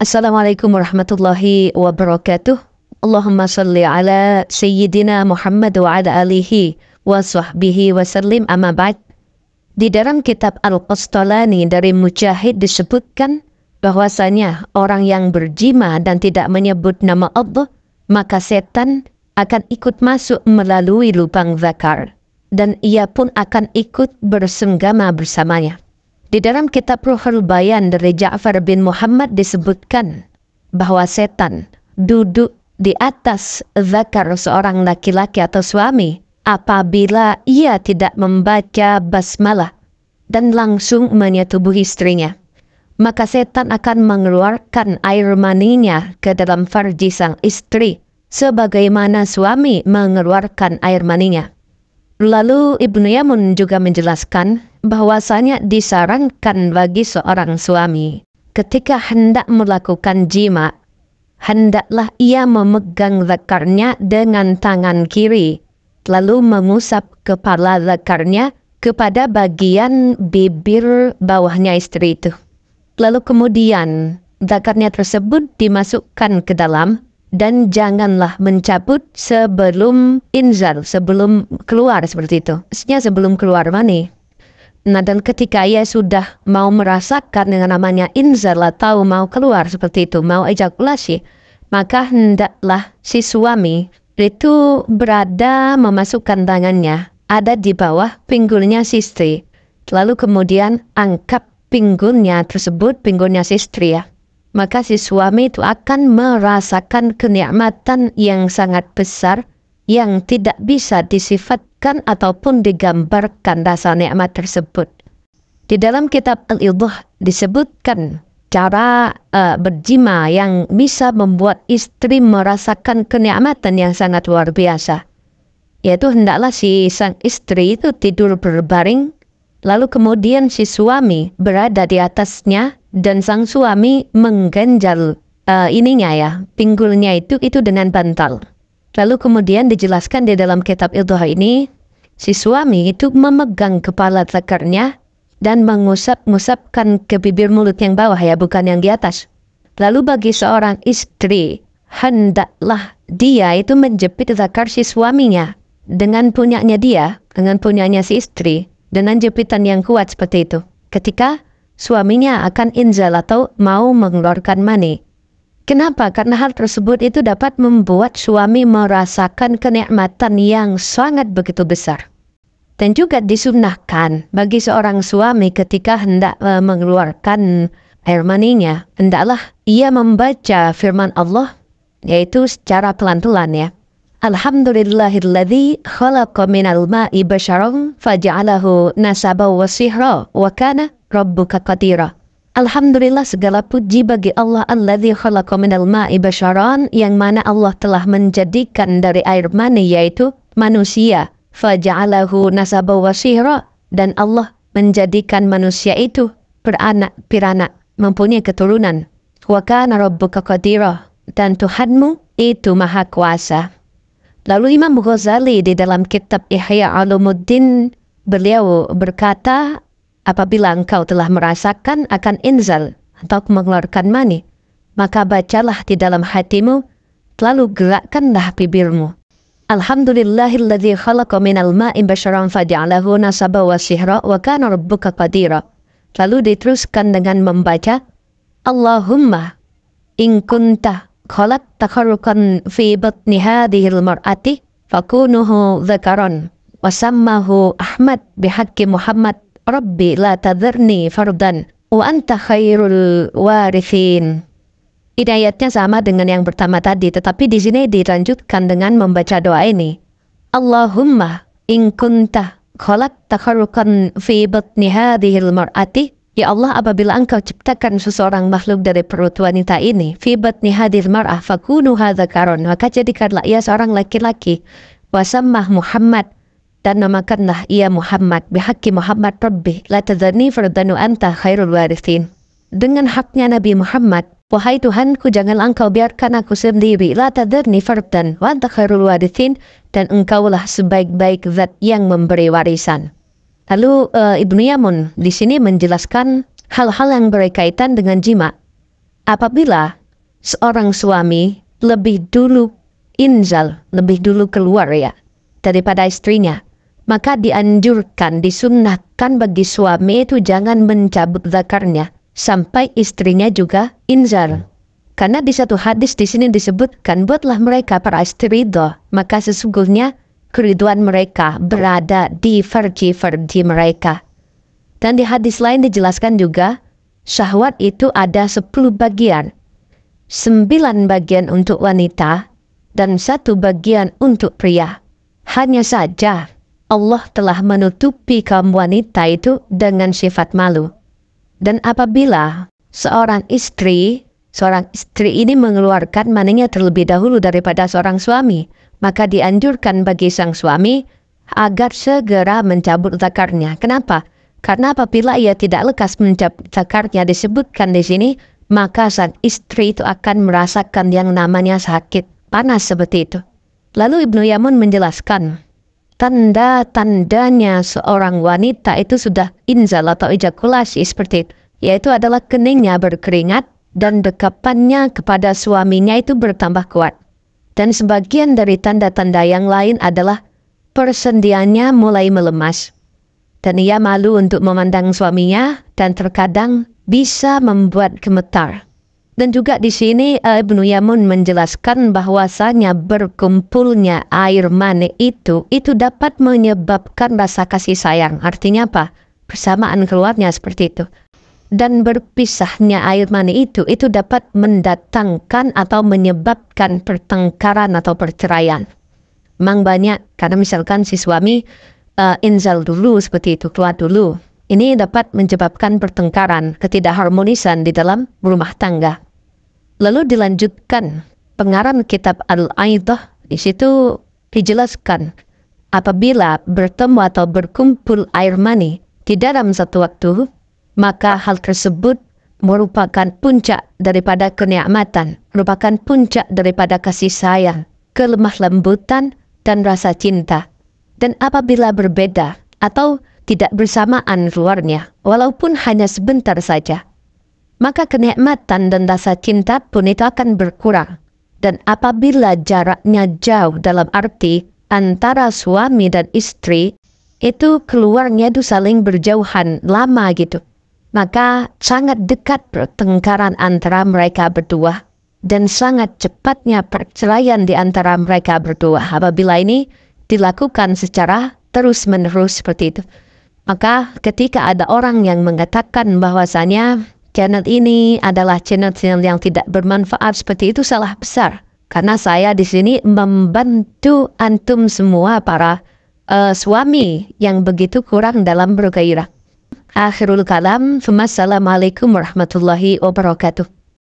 Assalamualaikum warahmatullahi wabarakatuh. Allahumma salli ala Sayyidina Muhammad wa ala alihi wa sahbihi wa sallim, amma ba'd. Di dalam kitab Al-Qastalani dari Mujahid disebutkan bahwasanya orang yang berjima dan tidak menyebut nama Allah, maka setan akan ikut masuk melalui lubang zakar dan ia pun akan ikut bersenggama bersamanya. Di dalam kitab Ruhul Bayan dari Ja'far bin Muhammad disebutkan bahwa setan duduk di atas zakar seorang laki-laki atau suami apabila ia tidak membaca basmalah dan langsung menyetubuhi istrinya. Maka setan akan mengeluarkan air maninya ke dalam farji sang istri sebagaimana suami mengeluarkan air maninya. Lalu Ibnu Yamun juga menjelaskan bahwasanya disarankan bagi seorang suami ketika hendak melakukan jima, hendaklah ia memegang zakarnya dengan tangan kiri, lalu mengusap kepala zakarnya kepada bagian bibir bawahnya istri itu. Lalu kemudian zakarnya tersebut dimasukkan ke dalam dan janganlah mencabut sebelum inzal, sebelum keluar seperti itu. Maksudnya sebelum keluar mani. Nah, dan ketika ia sudah mau merasakan dengan namanya inzal atau mau keluar seperti itu, mau ejakulasi, maka hendaklah si suami itu berada memasukkan tangannya ada di bawah pinggulnya si istri. Lalu kemudian angkat pinggulnya tersebut, pinggulnya si istri ya. Maka si suami itu akan merasakan kenikmatan yang sangat besar yang tidak bisa disifatkan ataupun digambarkan rasa nikmat tersebut. Di dalam kitab Al-Idah disebutkan cara berjima yang bisa membuat istri merasakan kenikmatan yang sangat luar biasa. Yaitu hendaklah si sang istri itu tidur berbaring, lalu kemudian si suami berada di atasnya dan sang suami mengganjal pinggulnya itu dengan bantal. Lalu kemudian dijelaskan di dalam kitab Idah ini, si suami itu memegang kepala zakarnya dan mengusap-ngusapkan ke bibir mulut yang bawah ya, bukan yang di atas. Lalu bagi seorang istri, hendaklah dia itu menjepit zakar si suaminya dengan punyanya dia, dengan punyanya si istri, dengan jepitan yang kuat seperti itu. Ketika suaminya akan inzal atau mau mengeluarkan mani. Kenapa? Karena hal tersebut itu dapat membuat suami merasakan kenikmatan yang sangat begitu besar. Dan juga disunnahkan bagi seorang suami ketika hendak mengeluarkan air maninya, hendaklah ia membaca firman Allah, yaitu secara pelan-pelan ya. Alhamdulillahilladzi khalaqa minal ma'i basyaran faja'alahu nasaban wa sihra wa kana rabbuka qadira. Alhamdulillah, segala puji bagi Allah alladzi khalaqa minal ma'i basyaran, yang mana Allah telah menjadikan dari air mani yaitu manusia, faja'alahu nasaban wa sihra, dan Allah menjadikan manusia itu beranak piranak, mempunyai keturunan. Wa kana rabbuka qadira, dan Tuhanmu itu maha kuasa. Lalu Imam Ghazali di dalam kitab Ihya Ulumuddin, beliau berkata, apabila engkau telah merasakan akan inzal atau mengeluarkan mani, maka bacalah di dalam hatimu, lalu gerakkanlah bibirmu. Alhamdulillahilladzi khalaqa minal ma'i basyaran faja'alahu nasaban wa sihra wa kana rabbuka qadira. Lalu diteruskan dengan membaca, Allahumma in kunta khalaqta khaluqan fi batni hadhil mar'ati fakunuhu dzakaran wa sammahu Ahmad bihaqqi Muhammad Rabbi la tadharni fardan wa anta khairul warithin. Ayatnya sama dengan yang pertama tadi, tetapi di sini dilanjutkan dengan membaca doa ini. Allahumma in kunta khalaqta khaluqan fi batni hadhil mar'ati, ya Allah, apabila engkau ciptakan seseorang makhluk dari perut wanita ini, fi batni hadhil mar'ah fakunuha dzakaron, maka jadikanlah ia seorang laki-laki, wa sammah Muhammad, dan namakanlah ia Muhammad, bihaqqi Muhammad Rabbi la tadharni fardan wa anta khairul warithin. Dengan haknya Nabi Muhammad, wahai Tuhanku, jangan engkau biarkan aku sendiri, la tadharni fardan wa anta khairul warithin, dan engkaulah sebaik-baik zat yang memberi warisan. Lalu Ibnu Yamun di sini menjelaskan hal-hal yang berkaitan dengan jima. apabila seorang suami lebih dulu inzal, lebih dulu keluar ya, daripada istrinya, maka dianjurkan, disunnahkan bagi suami itu jangan mencabut zakarnya sampai istrinya juga inzal. Karena di satu hadis di sini disebutkan, buatlah mereka para istri ridho, maka sesungguhnya keriduan mereka berada di farji-farji mereka. Dan di hadis lain dijelaskan juga, syahwat itu ada 10 bagian. 9 bagian untuk wanita dan 1 bagian untuk pria. Hanya saja Allah telah menutupi kaum wanita itu dengan sifat malu. Dan apabila seorang istri ini mengeluarkan maninya terlebih dahulu daripada seorang suami, maka dianjurkan bagi sang suami agar segera mencabut zakarnya. Kenapa? Karena apabila ia tidak lekas mencabut zakarnya disebutkan di sini, maka sang istri itu akan merasakan yang namanya sakit, panas seperti itu. Lalu Ibnu Yamun menjelaskan, tanda-tandanya seorang wanita itu sudah inzal atau ejakulasi seperti itu, yaitu adalah keningnya berkeringat dan dekapannya kepada suaminya itu bertambah kuat. Dan sebagian dari tanda-tanda yang lain adalah persendiannya mulai melemas. Dan ia malu untuk memandang suaminya dan terkadang bisa membuat gemetar. Dan juga di sini Ibnu Yamun menjelaskan bahwasanya berkumpulnya air mani itu dapat menyebabkan rasa kasih sayang. Artinya apa? Bersamaan keluarnya seperti itu. Dan berpisahnya air mani itu dapat mendatangkan atau menyebabkan pertengkaran atau perceraian. Memang banyak, karena misalkan si suami inzal dulu seperti itu, keluar dulu. Ini dapat menyebabkan pertengkaran, ketidakharmonisan di dalam rumah tangga. Lalu dilanjutkan, pengarang kitab Al-Aidah, di situ dijelaskan, apabila bertemu atau berkumpul air mani di dalam satu waktu, maka hal tersebut merupakan puncak daripada kenikmatan, merupakan puncak daripada kasih sayang, kelemah lembutan, dan rasa cinta. Dan apabila berbeda atau tidak bersamaan keluarnya, walaupun hanya sebentar saja, maka kenikmatan dan rasa cinta pun itu akan berkurang. Dan apabila jaraknya jauh dalam arti antara suami dan istri, itu keluarnya itu saling berjauhan lama gitu, maka sangat dekat pertengkaran antara mereka berdua dan sangat cepatnya perceraian di antara mereka berdua apabila ini dilakukan secara terus-menerus seperti itu. Maka ketika ada orang yang mengatakan bahwasanya channel ini adalah channel-channel yang tidak bermanfaat seperti itu, salah besar. Karena saya di sini membantu antum semua para suami yang begitu kurang dalam bergairah. Akhirul kalam, assalamualaikum warahmatullahi wabarakatuh.